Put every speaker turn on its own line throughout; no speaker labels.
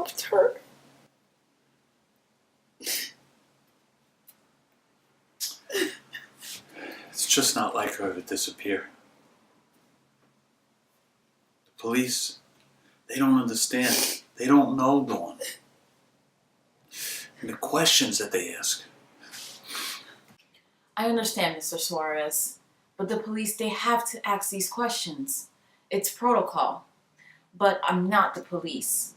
loved her.
It's just not like her to disappear. The police, they don't understand. They don't know Dawn. And the questions that they ask.
I understand, Mr. Suarez, but the police, they have to ask these questions. It's protocol. But I'm not the police.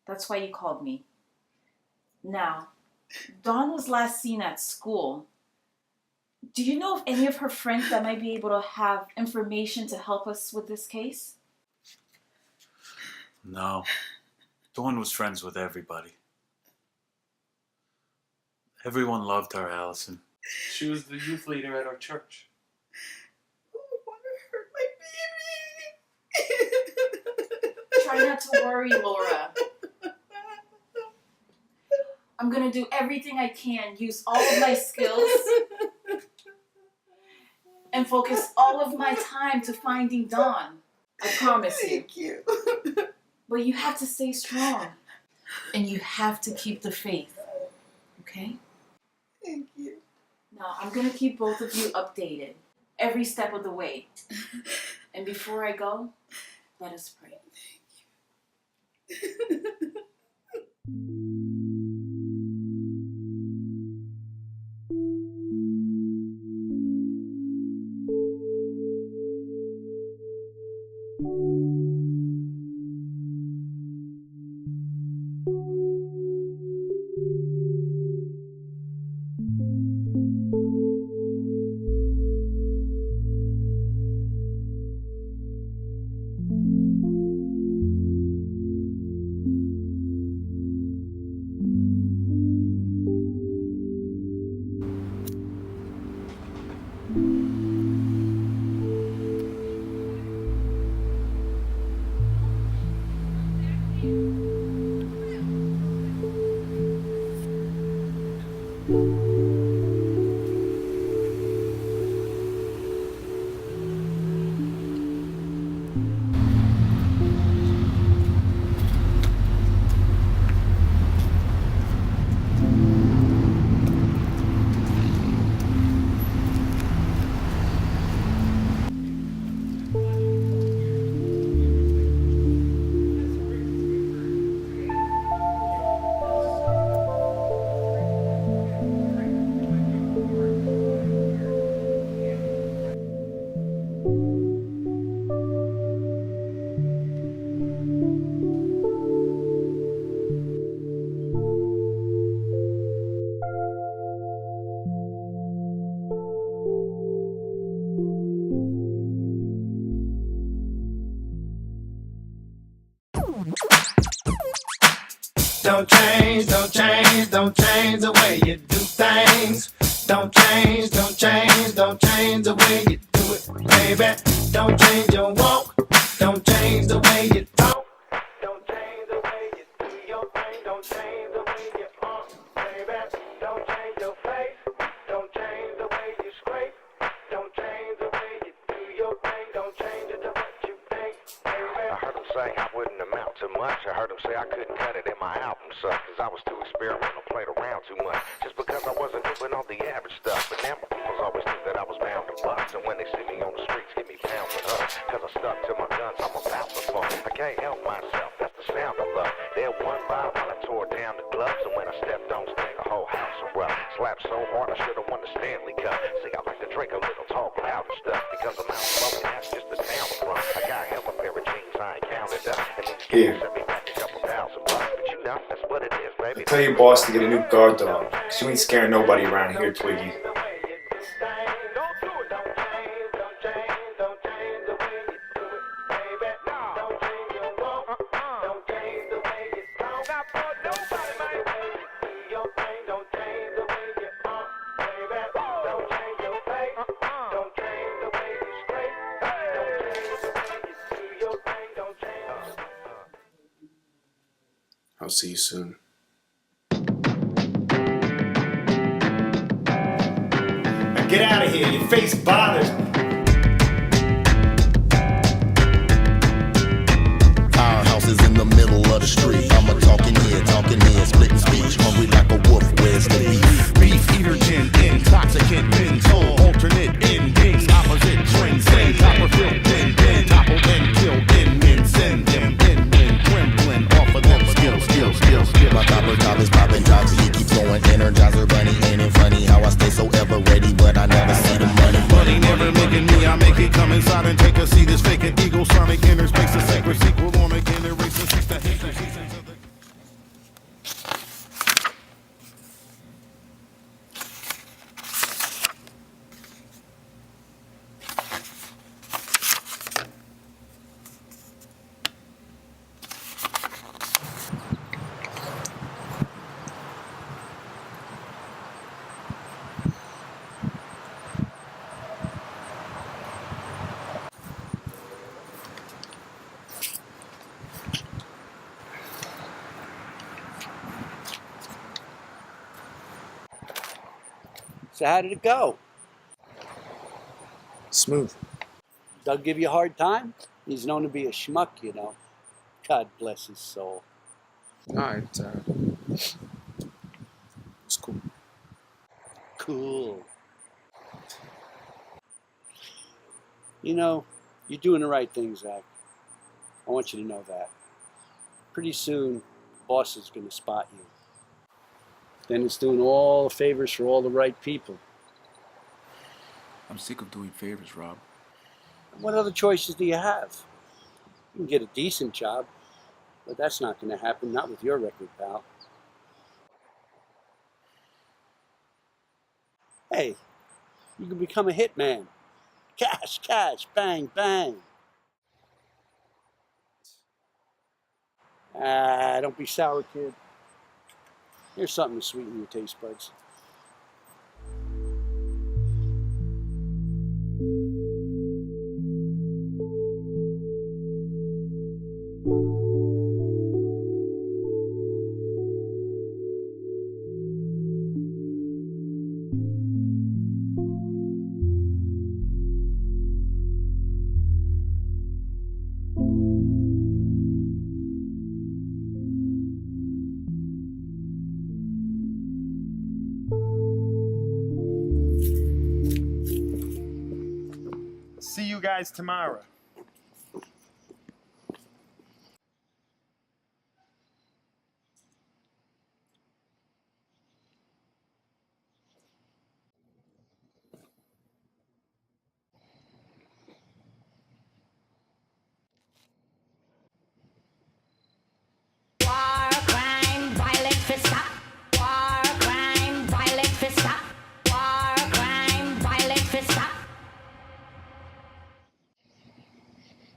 That's why you called me. Now, Dawn was last seen at school. Do you know of any of her friends that might be able to have information to help us with this case?
No. Dawn was friends with everybody. Everyone loved her, Allison.
She was the youth leader at our church.
I don't want to hurt my baby.
Try not to worry, Laura. I'm gonna do everything I can, use all of my skills, and focus all of my time to finding Dawn. I promise you.
Thank you.
But you have to stay strong. And you have to keep the faith. Okay?
Thank you.
Now, I'm gonna keep both of you updated every step of the way. And before I go, let us pray.
Don't change, don't change, don't change the way you do things. Don't change, don't change, don't change the way you do it, baby. Don't change your walk, don't change the way you talk. Don't change the way you do your thing, don't change the way you walk, baby. Don't change your face, don't change the way you scrape. Don't change the way you do your thing, don't change it to what you think, baby.
I heard him say I wouldn't amount to much. I heard him say I couldn't cut it in my album, son, cause I was too experimental, played around too much. Just because I wasn't doing all the average stuff. But now my people's always knew that I was bound to bust. And when they see me on the streets, give me pounds of hugs. Cause I stuck to my guns, I'm about to fun. I can't help myself, that's the sound I love. There one by while I tore down the clubs. And when I stepped on stage, the whole house erupted. Slapped so hard I should've won the Stanley Cup. See, I like to drink a little, talk loud and stuff. Because I'm out smoking, that's just the town I'm from. I got hell a pair of jeans, I ain't counted up. And these kids sent me back a couple $1,000. But you know, that's what it is, baby.
Tell your boss to get a new guard dog, cause you ain't scaring nobody around here, Twiggy. I'll see you soon.
Now get out of here, your face bothers me.
Our house is in the middle of the street. I'm a talking never making me, I make it come inside and take a seat. It's vacant. Ego sonic inner space, a sacred sequel on again, erase the seats that hate the seasons of the.
So how did it go?
Smooth.
Doug give you a hard time? He's known to be a schmuck, you know. God bless his soul.
No, it's cool.
Cool. You know, you're doing the right thing, Zach. I want you to know that. Pretty soon, boss is going to spot you. Then it's doing all the favors for all the right people.
I'm sick of doing favors, Rob.
What other choices do you have? You can get a decent job, but that's not going to happen, not with your record, pal. Hey, you can become a hitman. Cash, cash, bang, bang. Don't be sour, kid. Here's something to sweeten your taste buds.
See you guys tomorrow.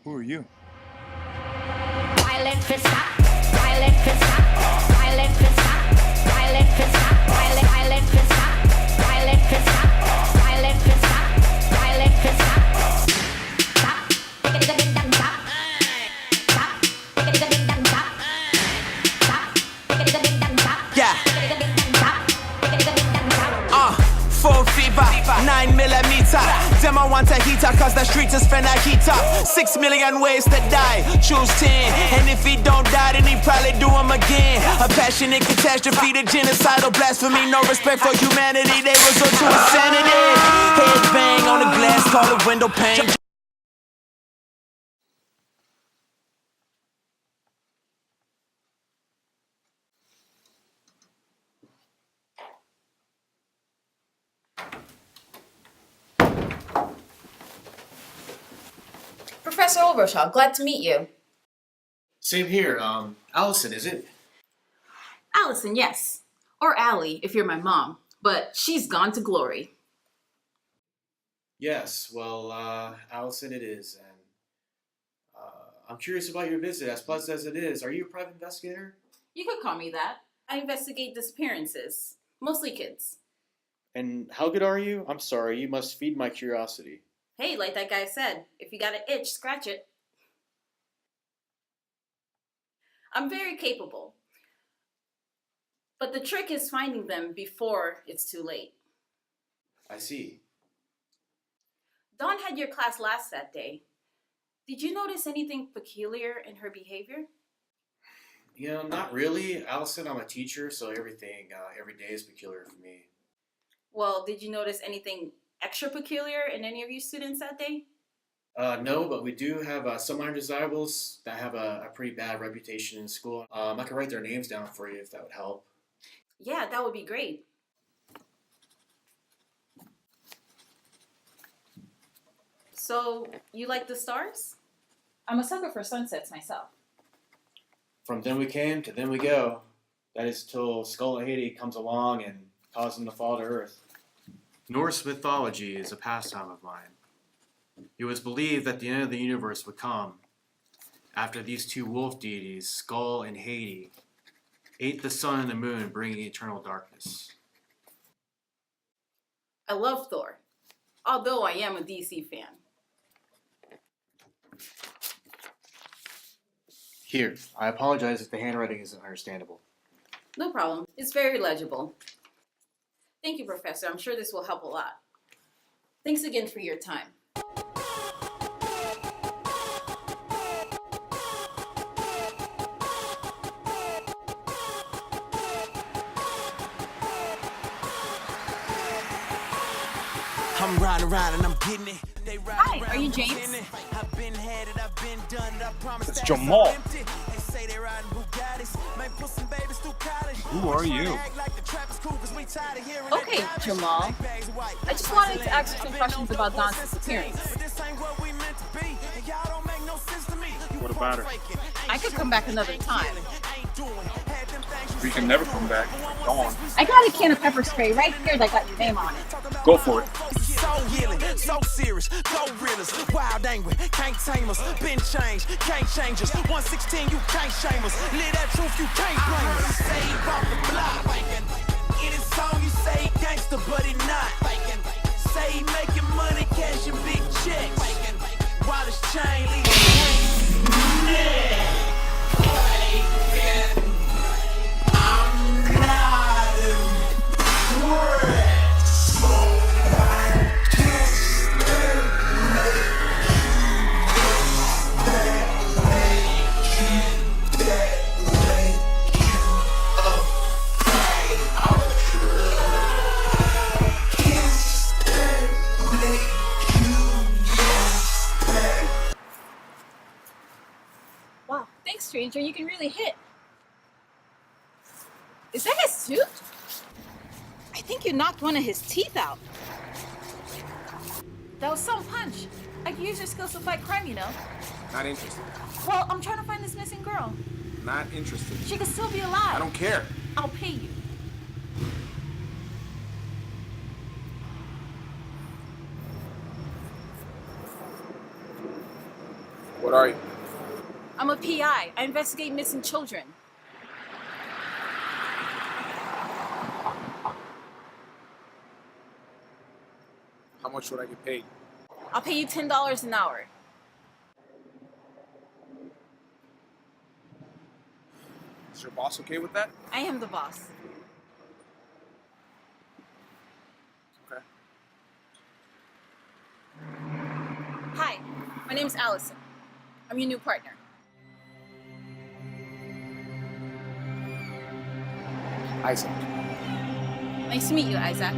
Who are you?
Violent fist stop, violent fist stop, violent fist stop, violent fist stop, violent fist stop, violent fist stop, violent fist stop, violent fist stop. Stop, take it again, stop. Stop, take it again, stop. Stop, take it again, stop.
Yeah.
Take it again, stop. Take it again, stop.
Full fever, 9mm. Them I want a heater cause the streets is finna heat up. 6 million ways to die, choose 10. And if he don't die, then he probably do him again. A passionate catastrophe, the genocidal blasphemy. No respect for humanity, they resort to insanity. Head bang on the glass, call it window pane.
Professor Olbershaw, glad to meet you.
Same here. Allison, is it?
Allison, yes. Or Allie, if you're my mom. But she's gone to glory.
Yes. Well, Allison, it is. And I'm curious about your visit, as pleasant as it is. Are you a private investigator?
You could call me that. I investigate disappearances. Mostly kids.
And how good are you? I'm sorry, you must feed my curiosity.
Hey, like that guy said, if you got an itch, scratch it. I'm very capable. But the trick is finding them before it's too late.
I see.
Dawn had your class last that day. Did you notice anything peculiar in her behavior?
You know, not really. Allison, I'm a teacher, so everything, every day is peculiar for me.
Well, did you notice anything extra peculiar in any of you students that day?
No, but we do have some undesirables that have a pretty bad reputation in school. I can write their names down for you if that would help.
Yeah, that would be great. So, you like the stars? I'm a sucker for sunsets myself.
From then we came to then we go. That is till Skull of Haiti comes along and causes them to fall to earth. Norse mythology is a pastime of mine. It was believed that the end of the universe would come after these two wolf deities, Skull and Haiti, ate the sun and the moon, bringing eternal darkness.
I love Thor, although I am a DC fan.
Here, I apologize if the handwriting isn't understandable.
No problem. It's very legible. Thank you, Professor. I'm sure this will help a lot. Thanks again for your time.
I'm riding around and I'm getting it.
Hi, are you James?
It's Jamal. Who are you?
Okay, Jamal. I just wanted to ask you some questions about Dawn's disappearance.
What about her?
I could come back another time.
We can never come back. Go on.
I got a can of pepper spray right here that got your name on it.
Go for it.
So healing, so serious, go realers, wild angry, can't tame us, been changed, can't change us, 116 you can't shame us, live that truth you can't blame us. Saved off the block, in his song you say gangster but he not, say he making money, cashing big checks, while his chain leaving I'm not impressed.
Wow, thanks, stranger. You can really hit. Is that his tooth? I think you knocked one of his teeth out. That was some punch. I could use your skills to fight crime, you know.
Not interested.
Well, I'm trying to find this missing girl.
Not interested.
She could still be alive.
I don't care.
I'll pay you.
What are you?
I'm a PI. I investigate missing children.
How much would I get paid?
I'll pay you $10 an hour.
Is your boss okay with that?
I am the boss.
Okay.
Hi, my name's Allison. I'm your new partner.
Isaac.
Nice to meet you, Isaac.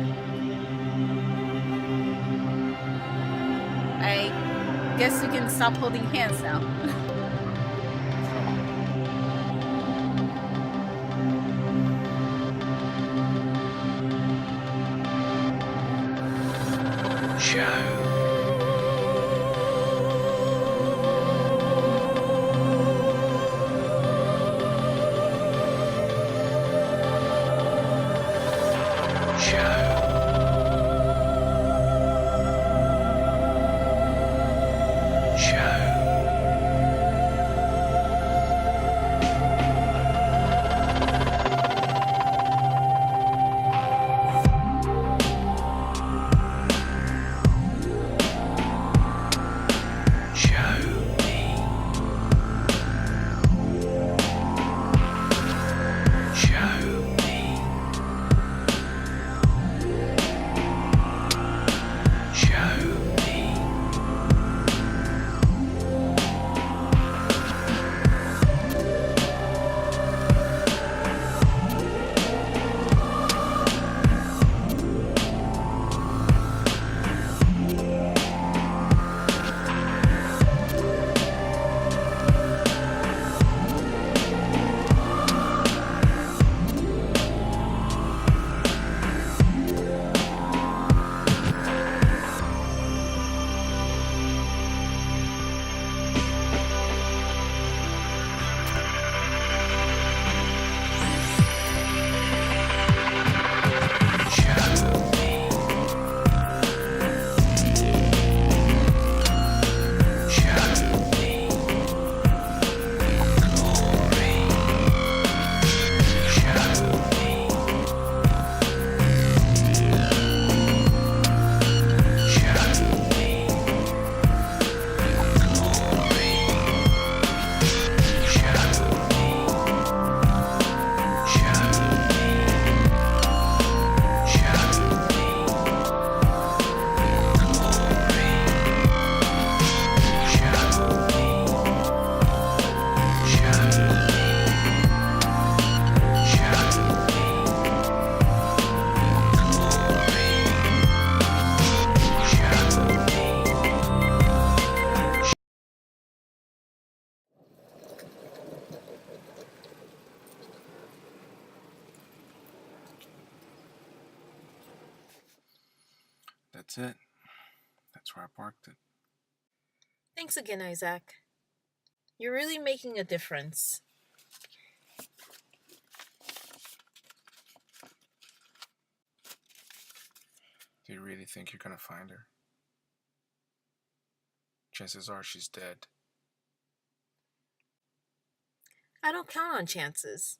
I guess we can stop holding hands now.
That's it. That's where I parked it.
Thanks again, Isaac. You're really making a difference.
Do you really think you're gonna find her? Chances are she's dead.
I don't count on chances.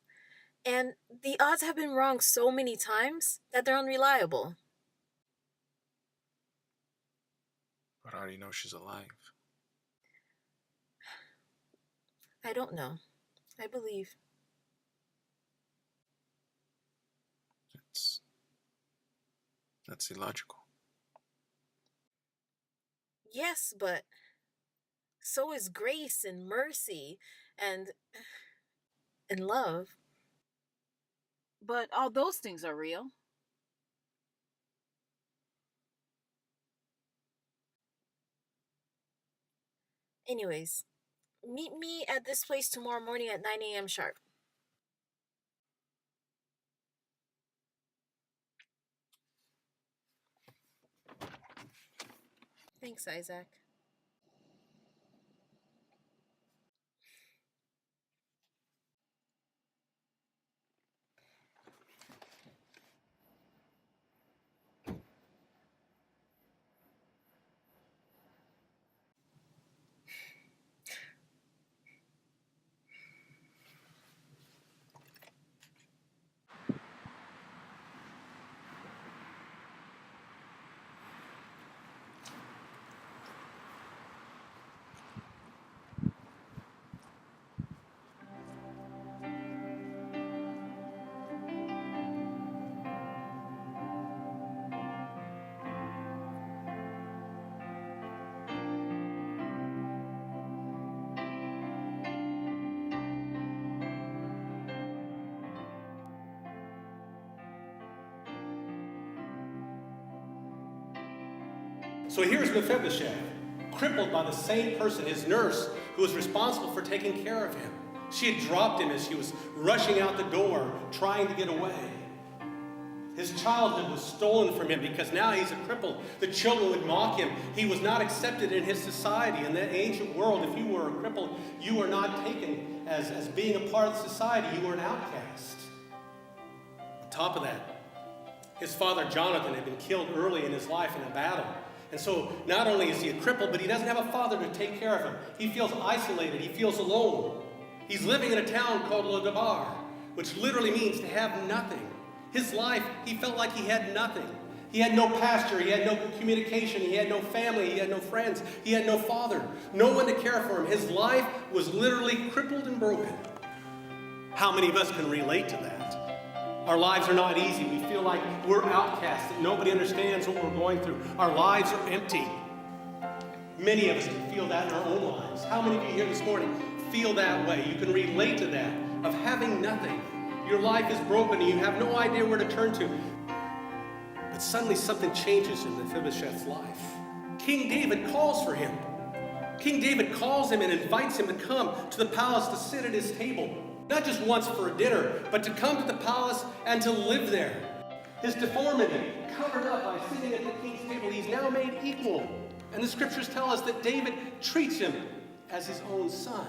And the odds have been wrong so many times that they're unreliable.
But how do you know she's alive?
I don't know. I believe.
That's illogical.
Yes, but so is grace and mercy and love.
But all those things are real.
Anyways, meet me at this place tomorrow morning at 9 a.m. sharp. Thanks, Isaac.
So here's Mephibosheth, crippled by the same person, his nurse, who was responsible for taking care of him. She had dropped him as she was rushing out the door, trying to get away. His childhood was stolen from him because now he's a cripple. The children would mock him. He was not accepted in his society. In that ancient world, if you were a cripple, you were not taken as being a part of society. You were an outcast. On top of that, his father Jonathan had been killed early in his life in a battle. And so not only is he a cripple, but he doesn't have a father to take care of him. He feels isolated. He feels alone. He's living in a town called Lodabar, which literally means to have nothing. His life, he felt like he had nothing. He had no pasture. He had no communication. He had no family. He had no friends. He had no father. No one to care for him. His life was literally crippled and broken. How many of us can relate to that? Our lives are not easy. We feel like we're outcasts, that nobody understands what we're going through. Our lives are empty. Many of us can feel that in our own lives. How many of you here this morning feel that way? You can relate to that, of having nothing. Your life is broken and you have no idea where to turn to. But suddenly something changes in Mephibosheth's life. King David calls for him. King David calls him and invites him to come to the palace to sit at his table. Not just once for a dinner, but to come to the palace and to live there. His deformity, covered up by sitting at the king's table, he's now made equal. And the scriptures tell us that David treats him as his own son.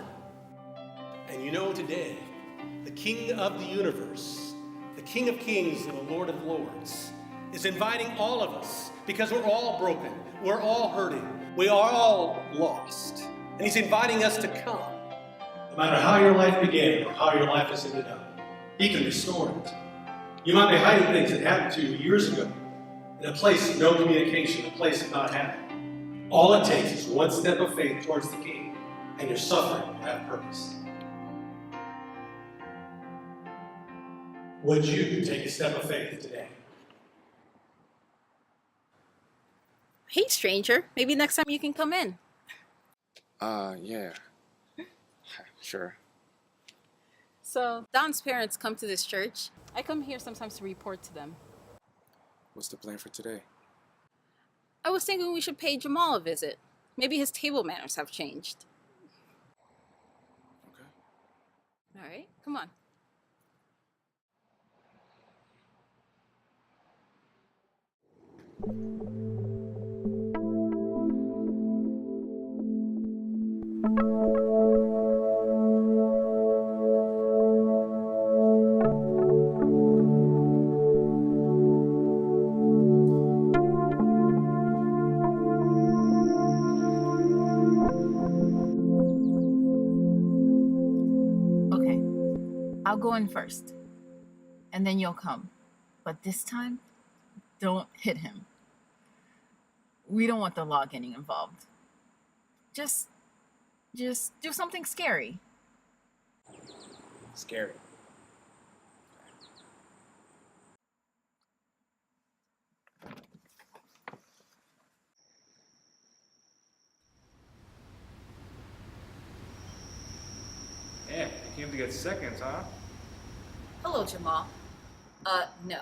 And you know today, the King of the universe, the King of kings and the Lord of lords, is inviting all of us, because we're all broken, we're all hurting, we are all lost. And he's inviting us to come. No matter how your life began or how your life has ended up, he can restore it. You might be hiding things that happened to you years ago in a place of no communication, a place of not having. All it takes is one step of faith towards the King, and your suffering will have purpose. Would you take a step of faith today?
Hey, stranger. Maybe next time you can come in.
Yeah. Sure.
So, Don's parents come to this church. I come here sometimes to report to them.
What's the plan for today?
I was thinking we should pay Jamal a visit. Maybe his table manners have changed.
Okay.
All right, come on.
Okay, I'll go in first, and then you'll come. But this time, don't hit him. We don't want the law getting involved. Just do something scary.
Scary.
Yeah, you came to get seconds, huh?
Hello, Jamal. No.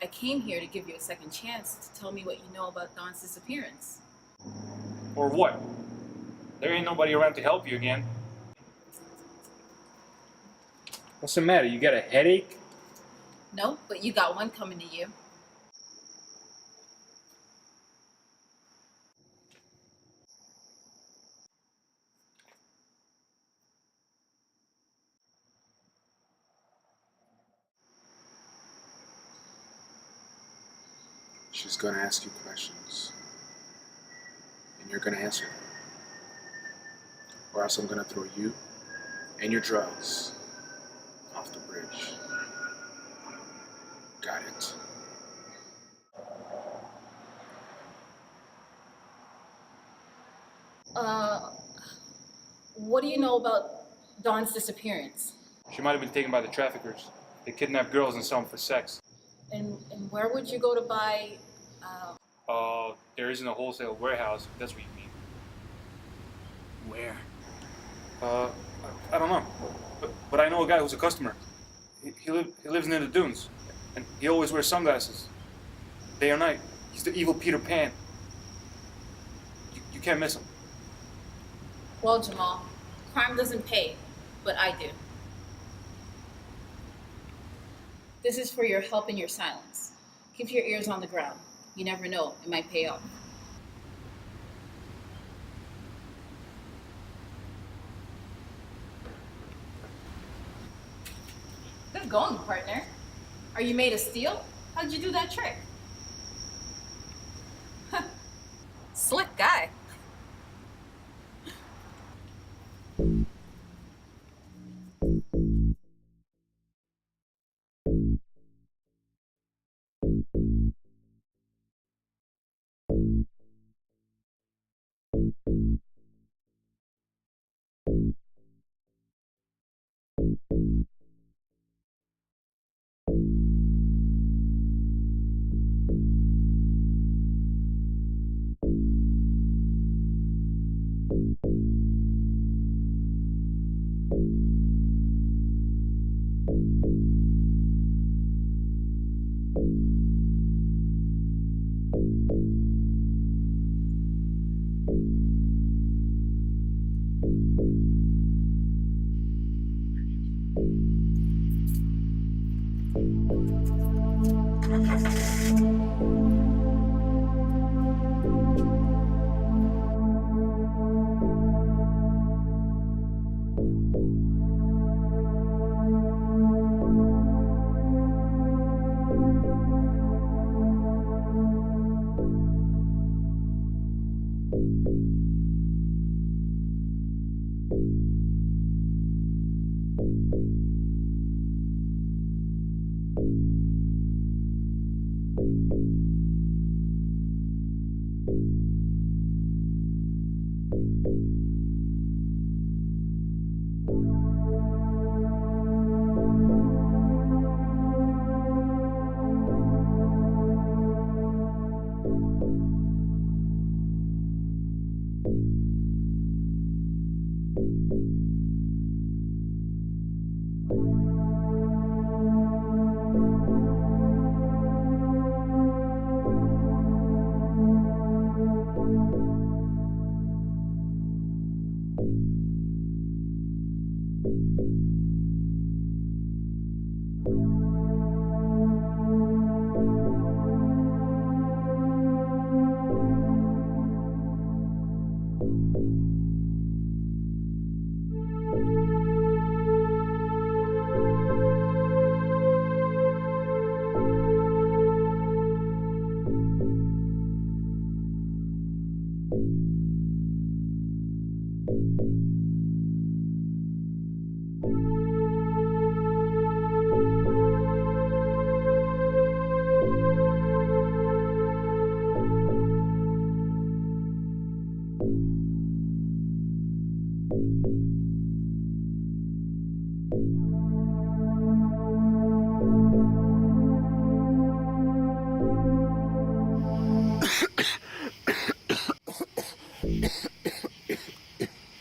I came here to give you a second chance to tell me what you know about Don's disappearance.
Or what? There ain't nobody around to help you again. What's the matter? You got a headache?
No, but you got one coming to you.
She's gonna ask you questions. And you're gonna answer them. Or else I'm gonna throw you and your drugs off the bridge. Got it?
What do you know about Don's disappearance?
She might have been taken by the traffickers. They kidnap girls and sell them for sex.
And where would you go to buy,
There isn't a wholesale warehouse, if that's what you mean.
Where?
I don't know. But I know a guy who's a customer. He lives near the dunes. And he always wears sunglasses. Day or night. He's the evil Peter Pan. You can't miss him.
Well, Jamal, crime doesn't pay, but I do. This is for your help and your silence. Keep your ears on the ground. You never know, it might pay off. Good going, partner. Are you made of steel? How'd you do that trick? Slick guy.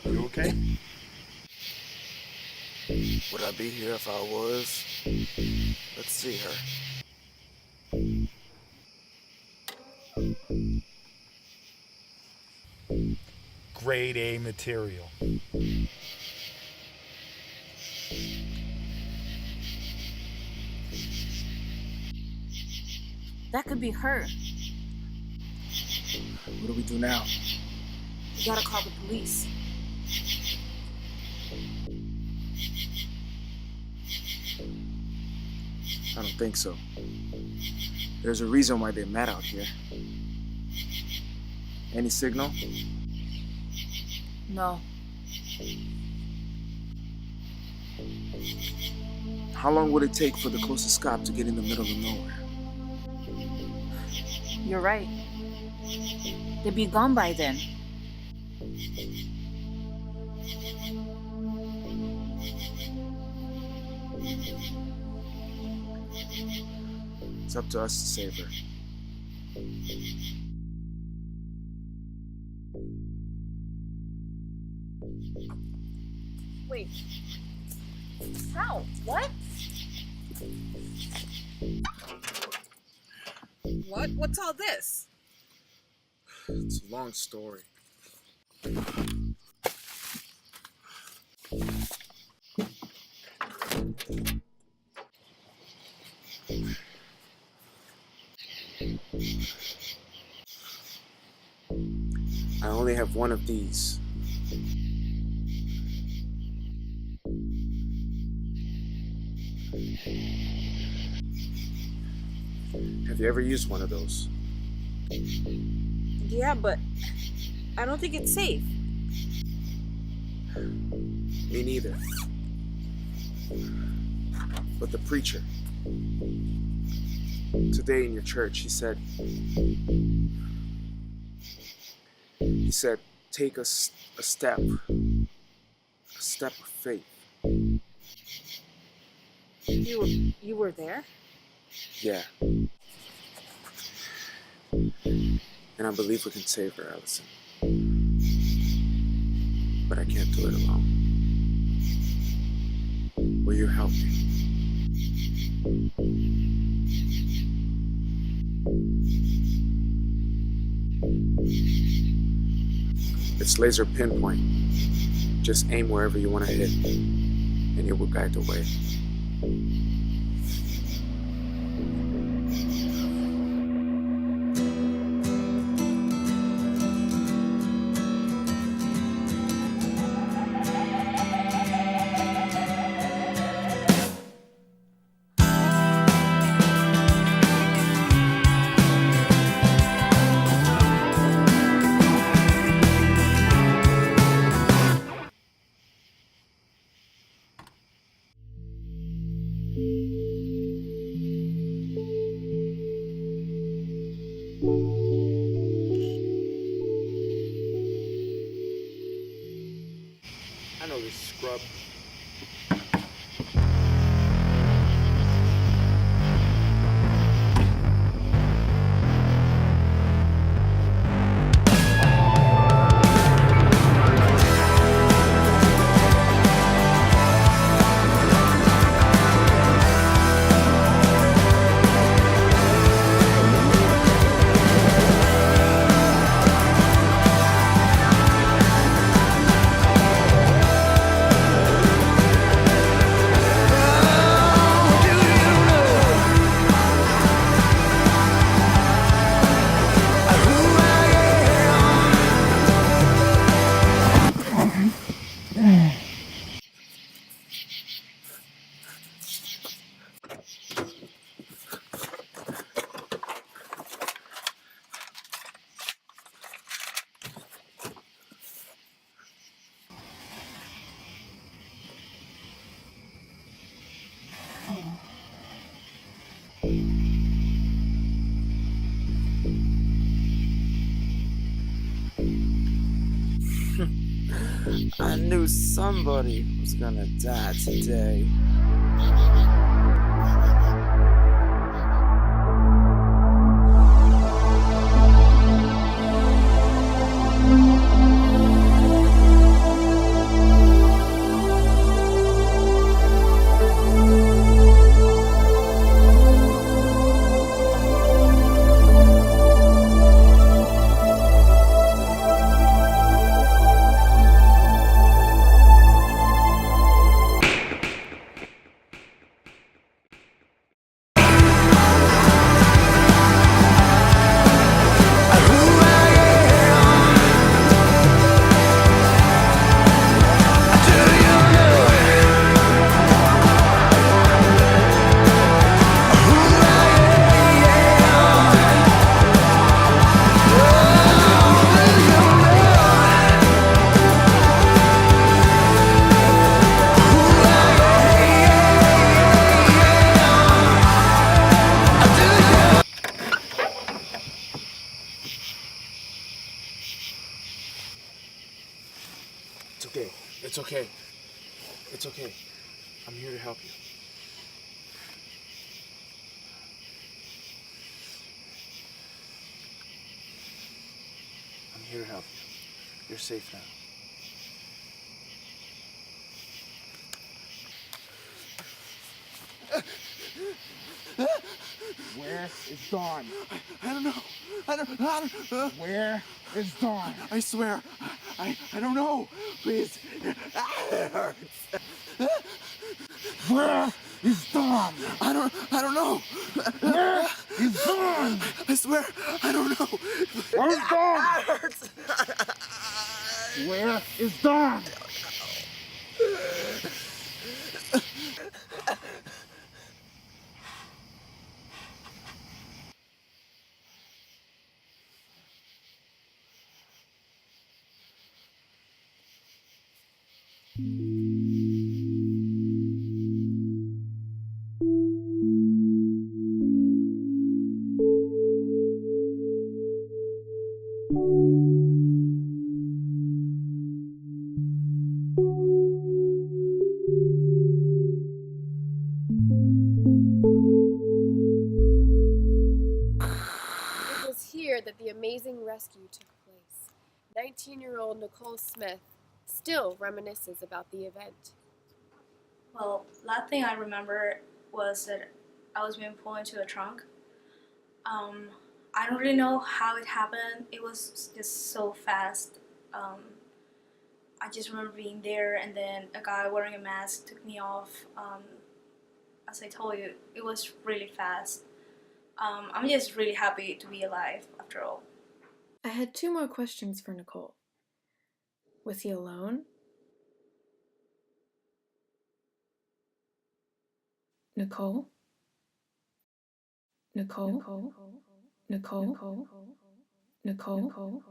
You okay?
Would I be here if I was? Let's see her.
Grade A material.
That could be her.
What do we do now?
We gotta call the police.
I don't think so. There's a reason why they're mad out here. Any signal?
No.
How long would it take for the closest cop to get in the middle of nowhere?
You're right. They'd be gone by then.
It's up to us to save her.
Wait. How? What?
What? What's all this?
It's a long story. I only have one of these. Have you ever used one of those?
Yeah, but I don't think it's safe.
Me neither. But the preacher, today in your church, he said, take a step of faith.
You were there?
Yeah. And I believe we can save her, Allison. But I can't do it alone. Will you help me? It's laser pinpoint. Just aim wherever you want to hit, and it will guide the way.
I know this scrub.
I knew somebody was gonna die today.
It's okay. It's okay. It's okay. I'm here to help you. I'm here to help you. You're safe now.
Where is Dawn?
I don't know. I don't.
Where is Dawn?
I swear. I don't know. Please. It hurts.
Where is Dawn?
I don't know.
Where is Dawn?
I swear. I don't know.
Where's Dawn?
It hurts.
Where is Dawn?
It was here that the amazing rescue took place. 19-year-old Nicole Smith still reminisces about the event.
Well, last thing I remember was that I was being pulled into a trunk. I don't really know how it happened. It was just so fast. I just remember being there, and then a guy wearing a mask took me off. As I told you, it was really fast. I'm just really happy to be alive after all.
I had 2 more questions for Nicole. Was he alone? Nicole? Nicole? Nicole? Nicole? Nicole?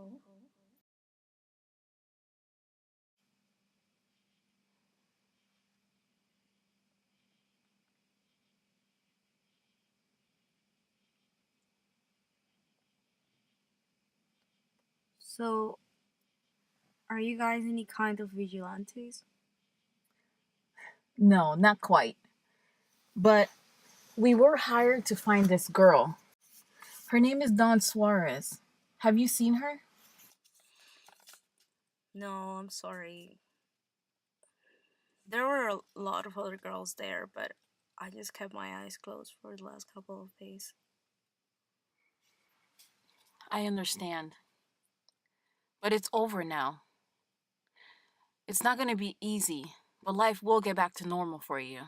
So, are you guys any kind of vigilantes?
No, not quite. But we were hired to find this girl. Her name is Dawn Suarez. Have you seen her?
No, I'm sorry. There were a lot of other girls there, but I just kept my eyes closed for the last couple of days.
I understand. But it's over now. It's not going to be easy, but life will get back to normal for you.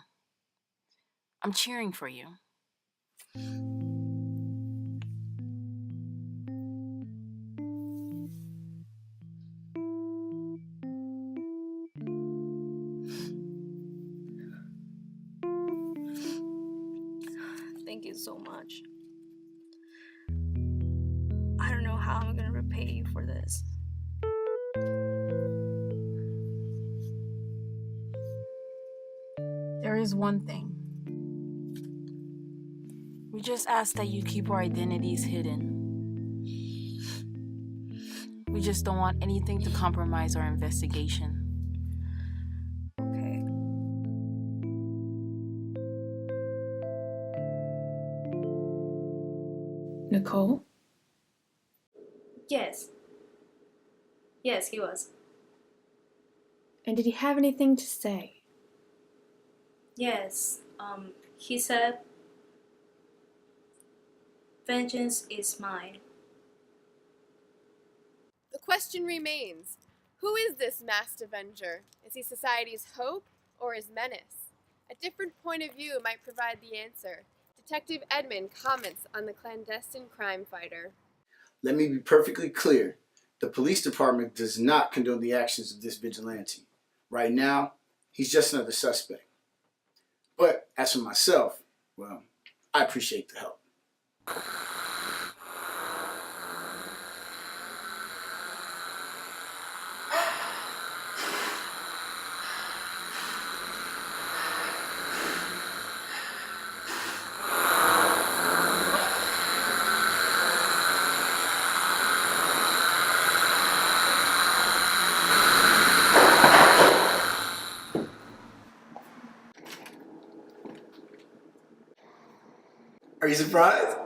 I'm cheering for you.
Thank you so much. I don't know how I'm gonna repay you for this.
There is one thing. We just ask that you keep our identities hidden. We just don't want anything to compromise our investigation.
Okay.
Nicole?
Yes. Yes, he was.
And did he have anything to say?
Yes. He said, vengeance is mine.
The question remains, who is this masked avenger? Is he society's hope or his menace? A different point of view might provide the answer. Detective Edmund comments on the clandestine crime fighter.
Let me be perfectly clear. The police department does not condone the actions of this vigilante. Right now, he's just another suspect. But as for myself, well, I appreciate the help. Are you surprised?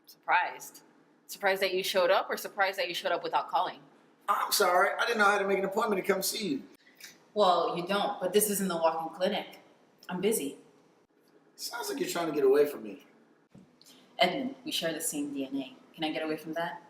Surprised. Surprised that you showed up, or surprised that you showed up without calling?
I'm sorry. I didn't know how to make an appointment to come see you.
Well, you don't, but this isn't the walk-in clinic. I'm busy.
Sounds like you're trying to get away from me.
Edmund, we share the same DNA. Can I get away from that?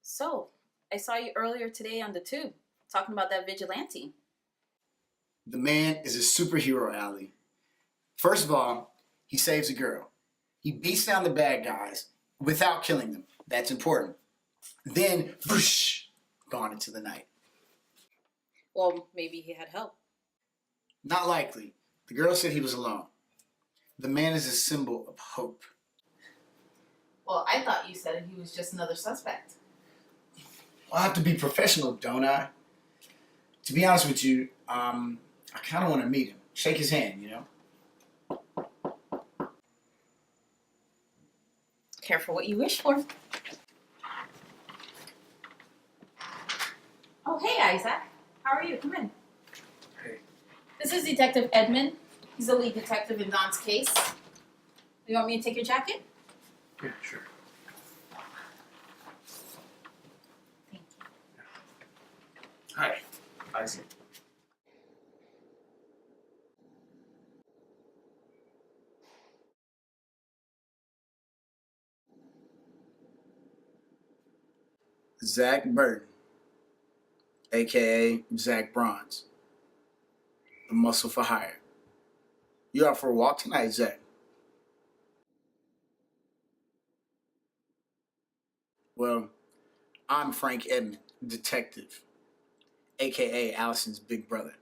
So, I saw you earlier today on the tube, talking about that vigilante.
The man is a superhero, Allie. First of all, he saves a girl. He beats down the bad guys without killing them. That's important. Then, whoosh, gone into the night.
Well, maybe he had help.
Not likely. The girl said he was alone. The man is a symbol of hope.
Well, I thought you said he was just another suspect.
I have to be professional, don't I? To be honest with you, I kind of want to meet him. Shake his hand, you know?
Careful what you wish for. Oh, hey, Isaac. How are you? Come in.
Hey.
This is Detective Edmund. He's the lead detective in Don's case. You want me to take your jacket?
Yeah, sure.
Hi, Isaac. Zach Burton, a.k.a. Zach Bronze, the muscle for hire. You out for a walk tonight, Zach? Well, I'm Frank Edmund, detective, a.k.a. Allison's big brother.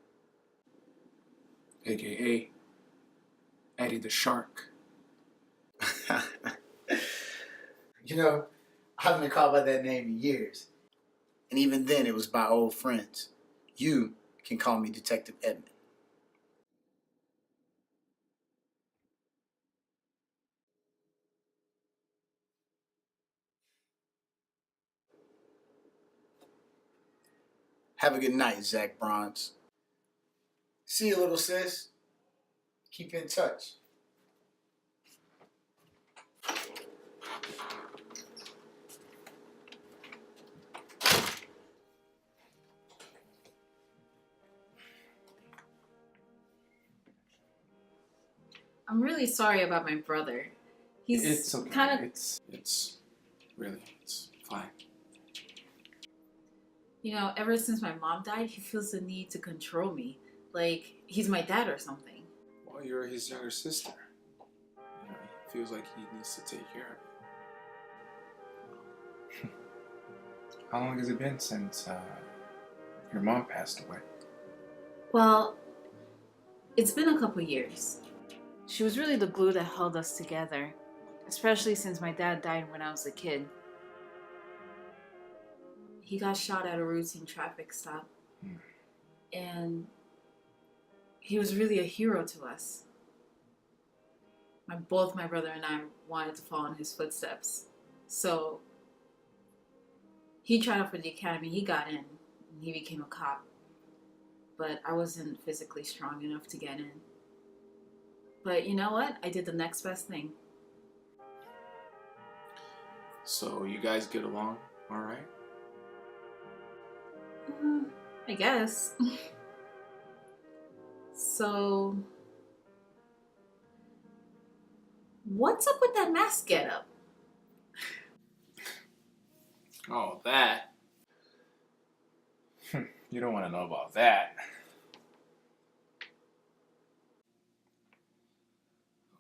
AKA Eddie the Shark.
You know, I haven't been called by that name in years. And even then, it was by old friends. You can call me Detective Edmund. Have a good night, Zach Bronze. See you, little sis. Keep in touch.
I'm really sorry about my brother.
It's okay.
kind of...
It's fine.
You know, ever since my mom died, he feels the need to control me. Like he's my dad or something.
Well, you're his younger sister. You know, he feels like he needs to take care of you. How long has it been since
Your mom passed away.
Well, it's been a couple years. She was really the glue that held us together, especially since my dad died when I was a kid. He got shot at a routine traffic stop. And he was really a hero to us. Both my brother and I wanted to follow in his footsteps. So he tried out for the academy, he got in, and he became a cop. But I wasn't physically strong enough to get in. But you know what? I did the next best thing.
So you guys get along all right?
I guess. So, what's up with that mask getup?
Oh, that. You don't want to know about that.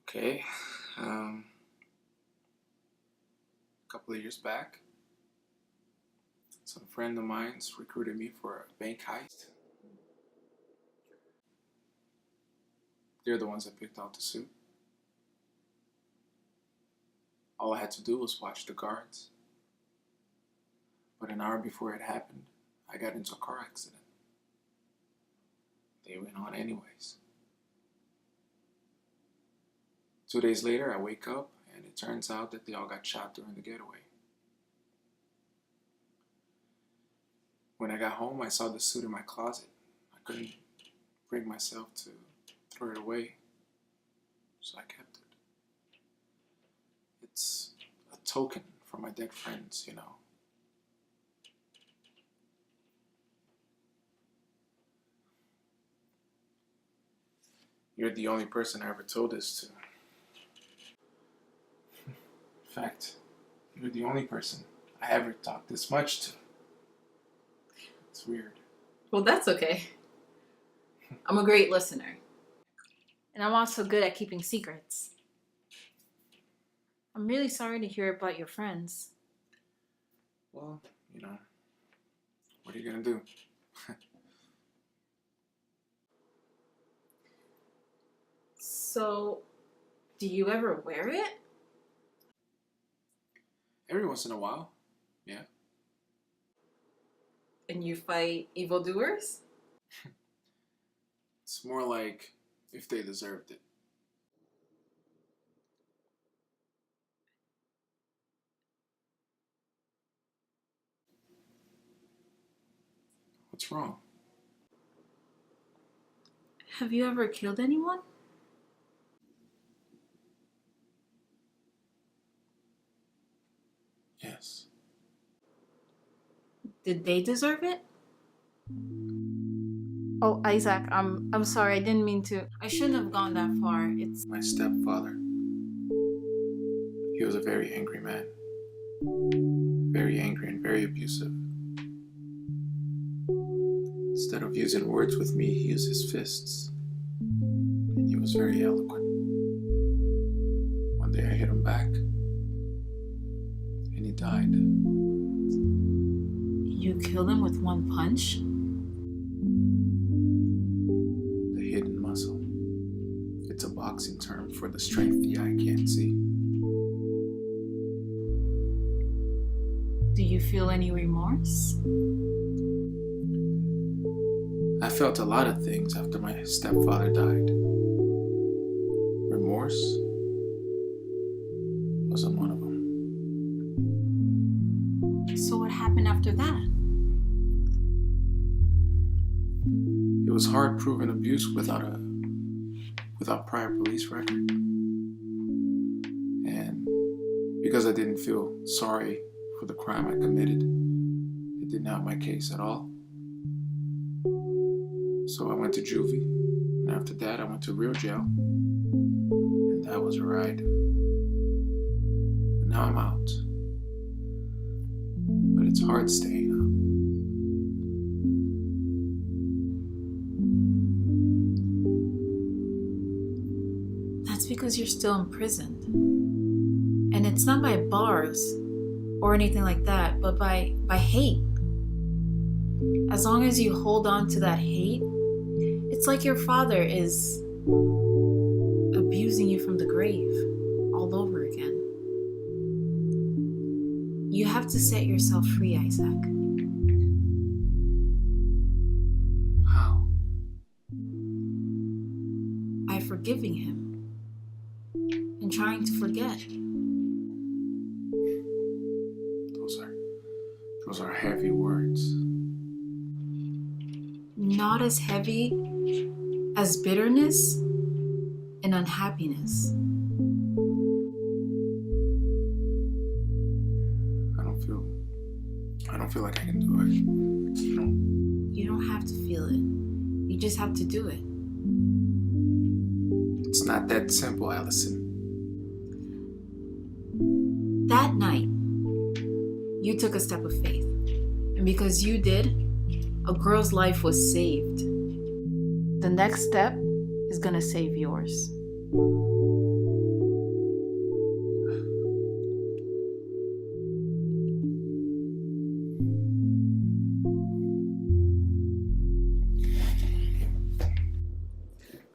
Okay. A couple of years back, some friend of mine recruited me for a bank heist. They're the ones that picked out the suit. All I had to do was watch the guards. But an hour before it happened, I got into a car accident. They went on anyways. 2 days later, I wake up and it turns out that they all got shot during the getaway. When I got home, I saw the suit in my closet. I couldn't bring myself to throw it away, so I kept it. It's a token for my dead friends, you know. You're the only person I ever told this to. In fact, you're the only person I ever talked this much to. It's weird.
Well, that's okay. I'm a great listener. And I'm also good at keeping secrets. I'm really sorry to hear about your friends.
Well, you know, what are you gonna do?
So, do you ever wear it?
Every once in a while, yeah.
And you fight evildoers?
It's more like if they deserved it. What's wrong?
Have you ever killed anyone?
Yes.
Did they deserve it? Oh, Isaac, I'm sorry, I didn't mean to. I shouldn't have gone that far. It's
My stepfather. He was a very angry man. Very angry and very abusive. Instead of using words with me, he used his fists. And he was very eloquent. One day I hit him back. And he died.
You killed him with one punch?
The hidden muscle. It's a boxing term for the strength the eye can't see.
Do you feel any remorse?
I felt a lot of things after my stepfather died. Remorse wasn't one of them.
So what happened after that?
It was hard proving abuse without prior police record. And because I didn't feel sorry for the crime I committed, it didn't help my case at all. So I went to juvie, and after that I went to real jail, and that was a ride. But now I'm out. But it's hard staying out.
That's because you're still imprisoned. And it's not by bars or anything like that, but by hate. As long as you hold on to that hate, it's like your father is abusing you from the grave all over again. You have to set yourself free, Isaac.
How?
By forgiving him and trying to forget.
Those are heavy words.
Not as heavy as bitterness and unhappiness.
I don't feel like I can do it.
You don't have to feel it. You just have to do it.
It's not that simple, Allison.
That night, you took a step of faith. And because you did, a girl's life was saved. The next step is gonna save yours.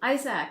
Isaac.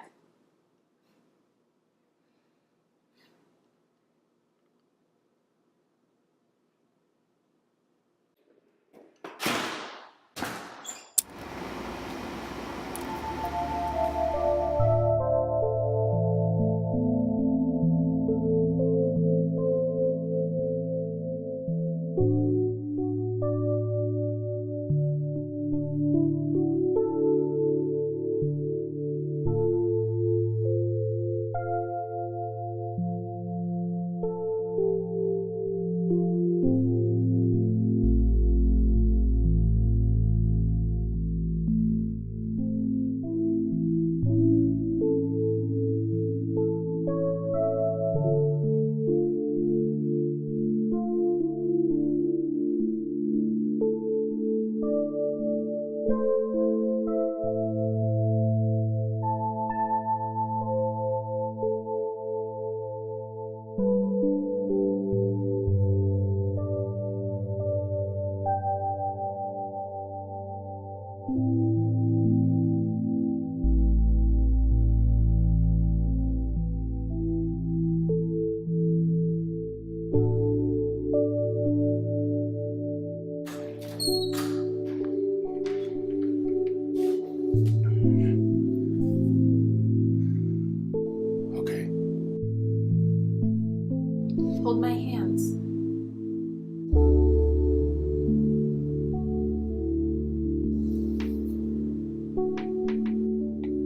Hold my hands.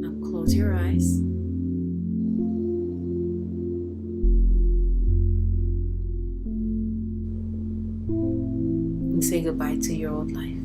Now close your eyes. And say goodbye to your old life.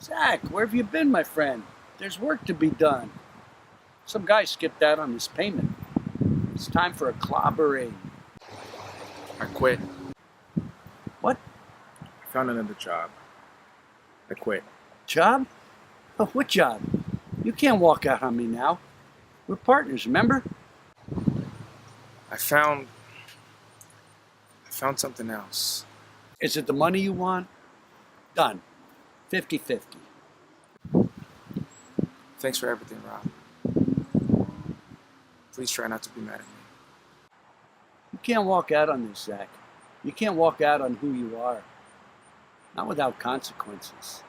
Zach, where have you been, my friend? There's work to be done. Some guy skipped out on his payment. It's time for a clobbering.
I quit.
What?
I found another job. I quit.
Job? Oh, what job? You can't walk out on me now. We're partners, remember?
I found something else.
Is it the money you want? Done. 50-50.
Thanks for everything, Rob. Please try not to be mad at me.
You can't walk out on this, Zach. You can't walk out on who you are. Not without consequences.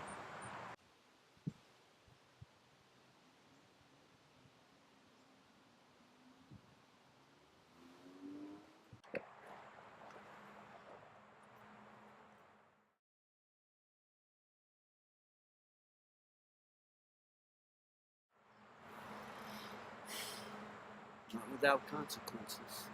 Not without consequences.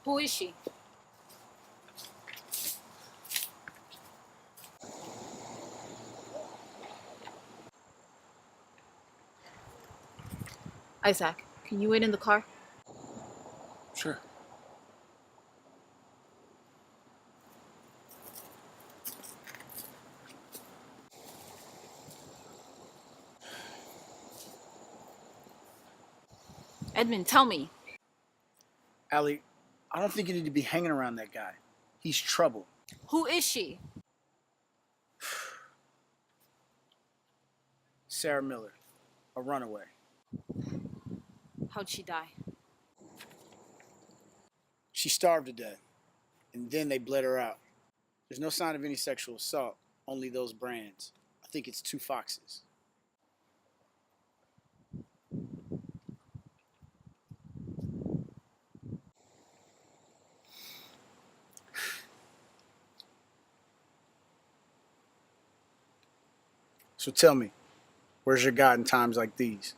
Who is she? Isaac, can you wait in the car?
Sure.
Edmund, tell me.
Allie, I don't think you need to be hanging around that guy. He's trouble.
Who is she?
Sarah Miller, a runaway.
How'd she die?
She starved to death, and then they bled her out. There's no sign of any sexual assault, only those brands. I think it's 2 foxes. So tell me, where's your God in times like these?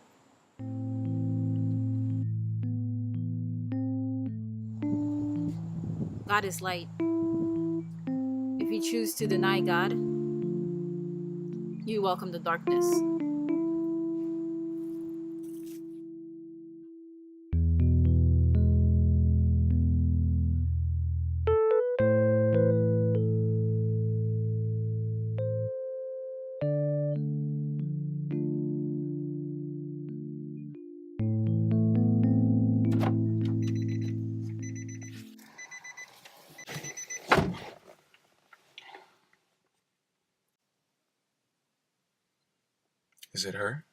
God is light. If you choose to deny God, you welcome the darkness.
Is it her?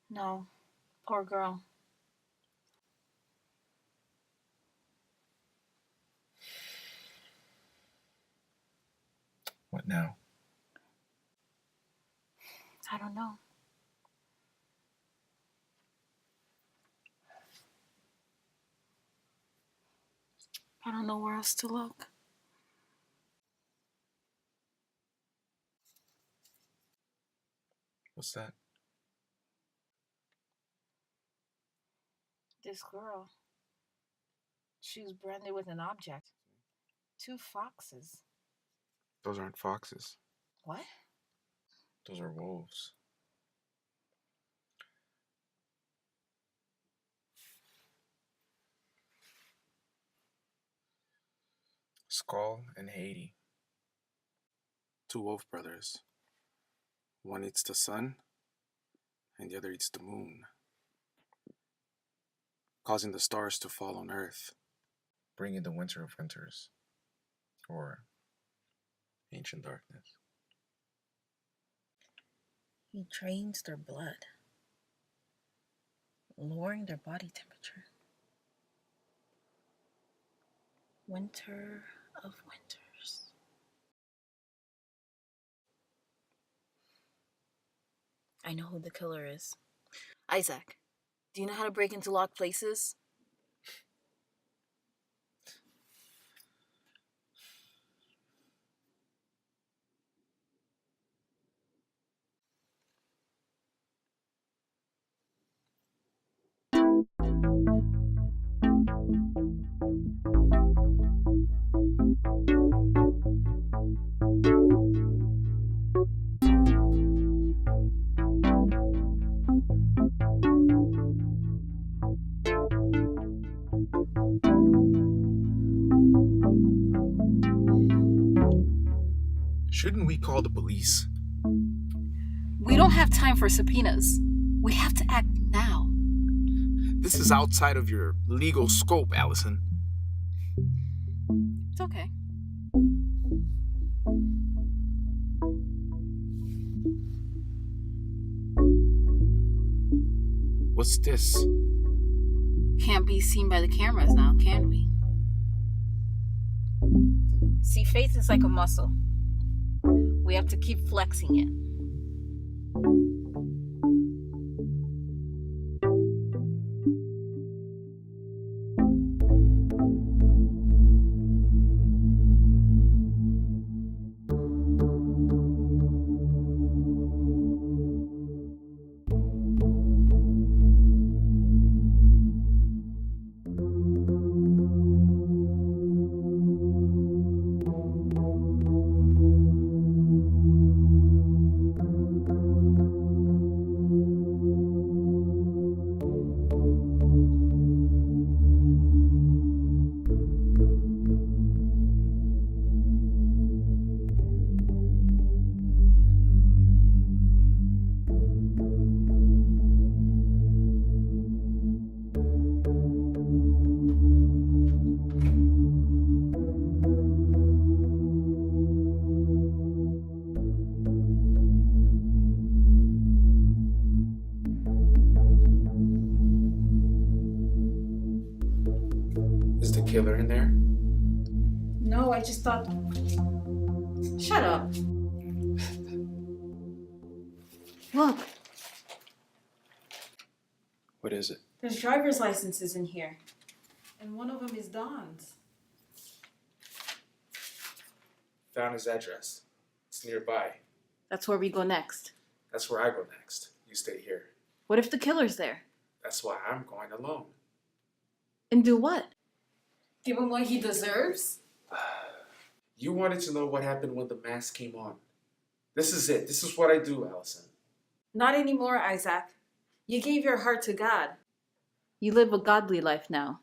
No, poor girl.
What now?
I don't know. I don't know where else to look.
What's that?
This girl, she was branded with an object. 2 foxes.
Those aren't foxes.
What?
Those are wolves. Skull and Haiti. 2 wolf brothers. One eats the sun, and the other eats the moon, causing the stars to fall on Earth, bringing the winter of winters, or ancient darkness.
He drains their blood, lowering their body temperature. Winter of winters.
I know who the killer is. Isaac, do you know how to break into locked places?
Shouldn't we call the police?
We don't have time for subpoenas. We have to act now.
This is outside of your legal scope, Allison.
It's okay.
What's this?
Can't be seen by the cameras now, can we? See, faith is like a muscle. We have to keep flexing it.
Is the killer in there?
No, I just thought. Shut up. Look,
What is it?
there's driver's licenses in here. And one of them is Don's.
Found his address. It's nearby.
That's where we go next.
That's where I go next. You stay here.
What if the killer's there?
That's why I'm going alone.
And do what?
Give him what he deserves?
You wanted to know what happened when the mask came on. This is it. This is what I do, Allison.
Not anymore, Isaac. You gave your heart to God.
You live a godly life now.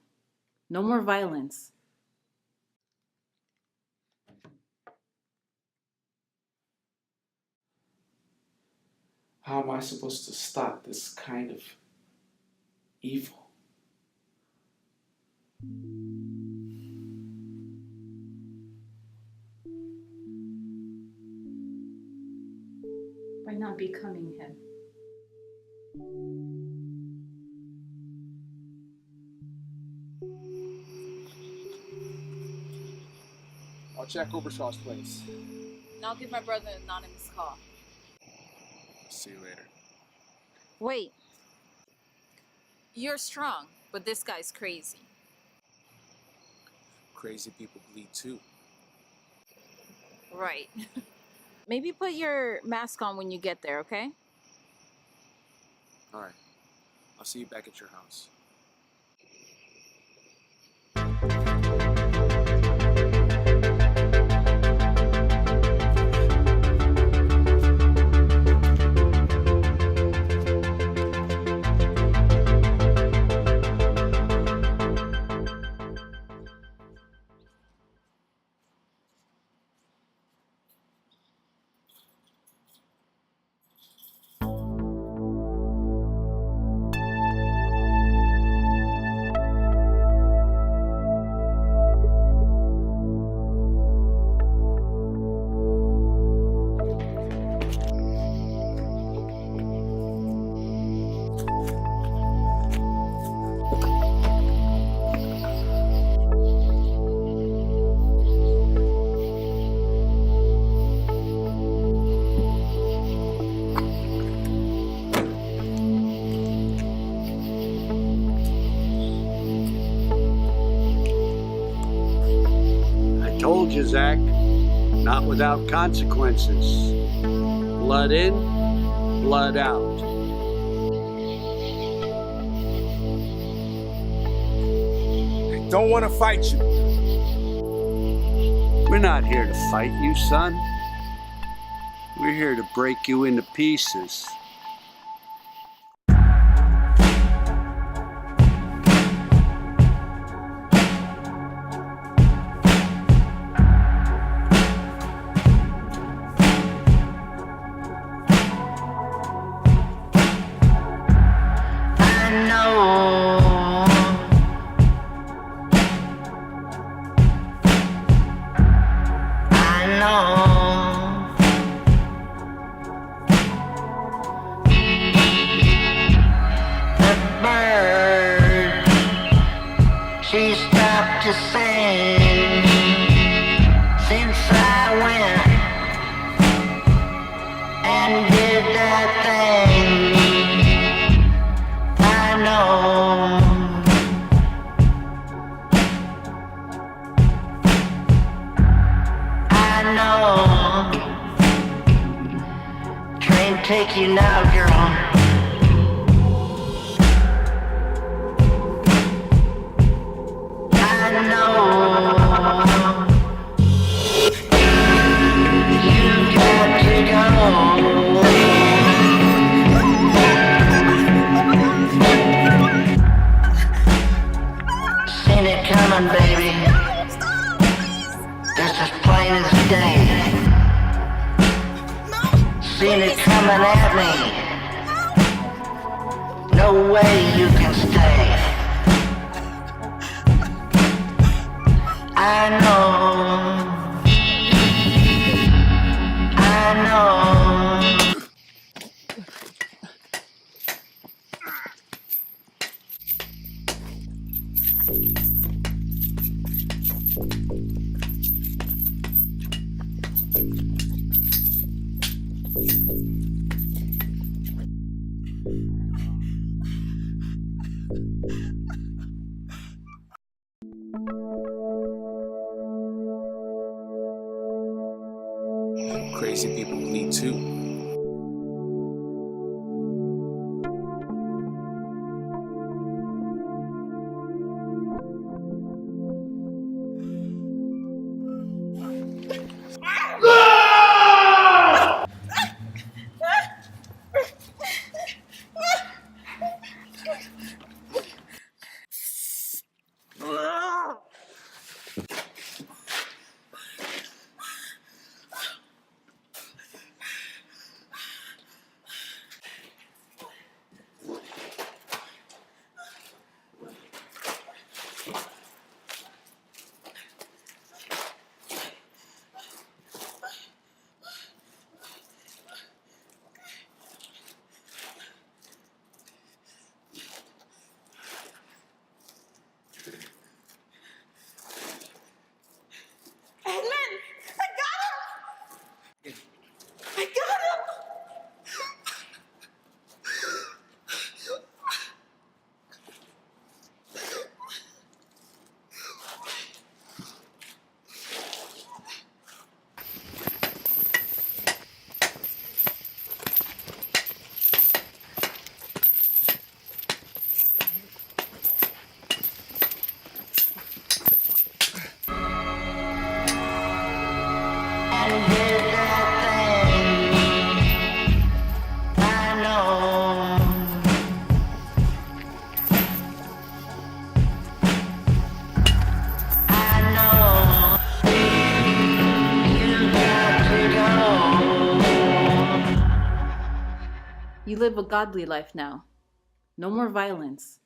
No more violence.
How am I supposed to stop this kind of evil?
By not becoming him.
I'll check Obershaw's place.
And I'll give my brother an anonymous call.
See you later.
Wait. You're strong, but this guy's crazy.
Crazy people bleed too.
Right. Maybe put your mask on when you get there, okay?
All right. I'll see you back at your house.
Told you, Zach. Not without consequences. Blood in, blood out.
I don't want to fight you.
We're not here to fight you, son. We're here to break you into pieces.
She stopped to sing since I went and did that thing. I know. I know. Train take you now, girl. I know you've got to go. Seen it coming, baby. Just as plain as day. Seen it coming at me. No way you can stay. I know. I know.
Crazy people bleed too.
You live a godly life now. No more violence.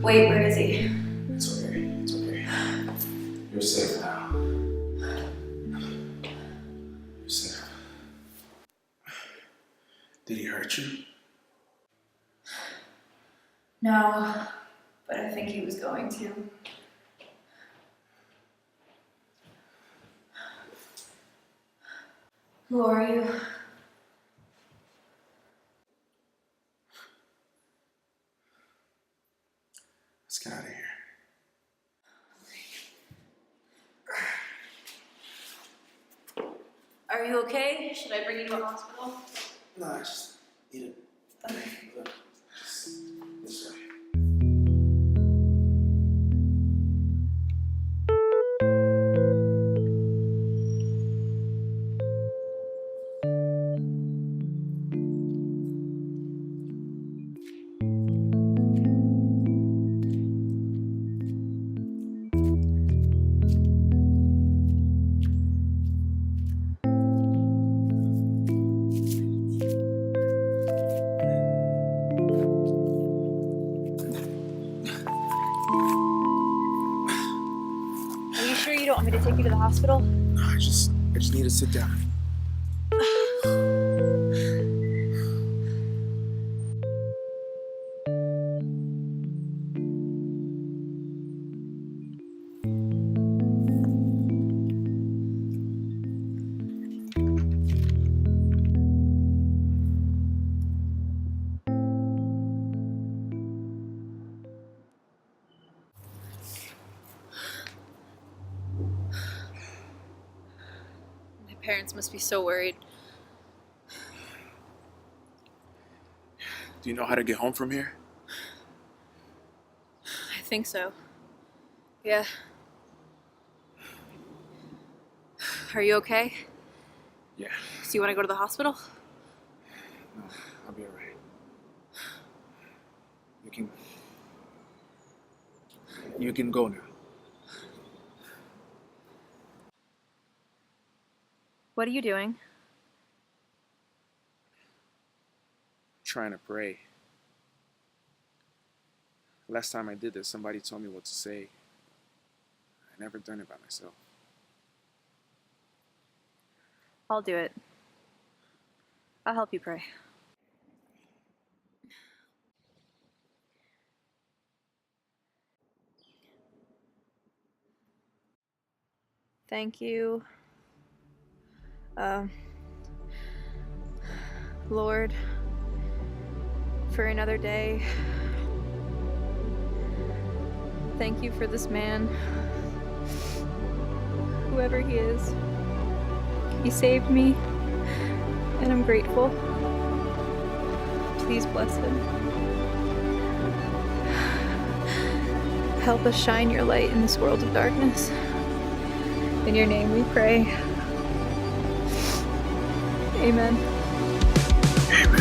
Wait, where is he?
It's okay. It's okay. You're safe now. You're safe. Did he hurt you?
No, but I think he was going to. Who are you?
Let's get out of here.
Are you okay? Should I bring you to a hospital?
No, I just need it. Look, just this way.
Are you sure you don't want me to take you to the hospital?
No, I just need to sit down.
My parents must be so worried.
Do you know how to get home from here?
I think so. Yeah. Are you okay?
Yeah.
So you want to go to the hospital?
No, I'll be alright. You can go now.
What are you doing?
Trying to pray. Last time I did this, somebody told me what to say. I never done it by myself.
I'll do it. I'll help you pray. Thank you, Lord, for another day. Thank you for this man, whoever he is. He saved me, and I'm grateful. Please bless him. Help us shine your light in this world of darkness. In your name we pray. Amen.
Amen.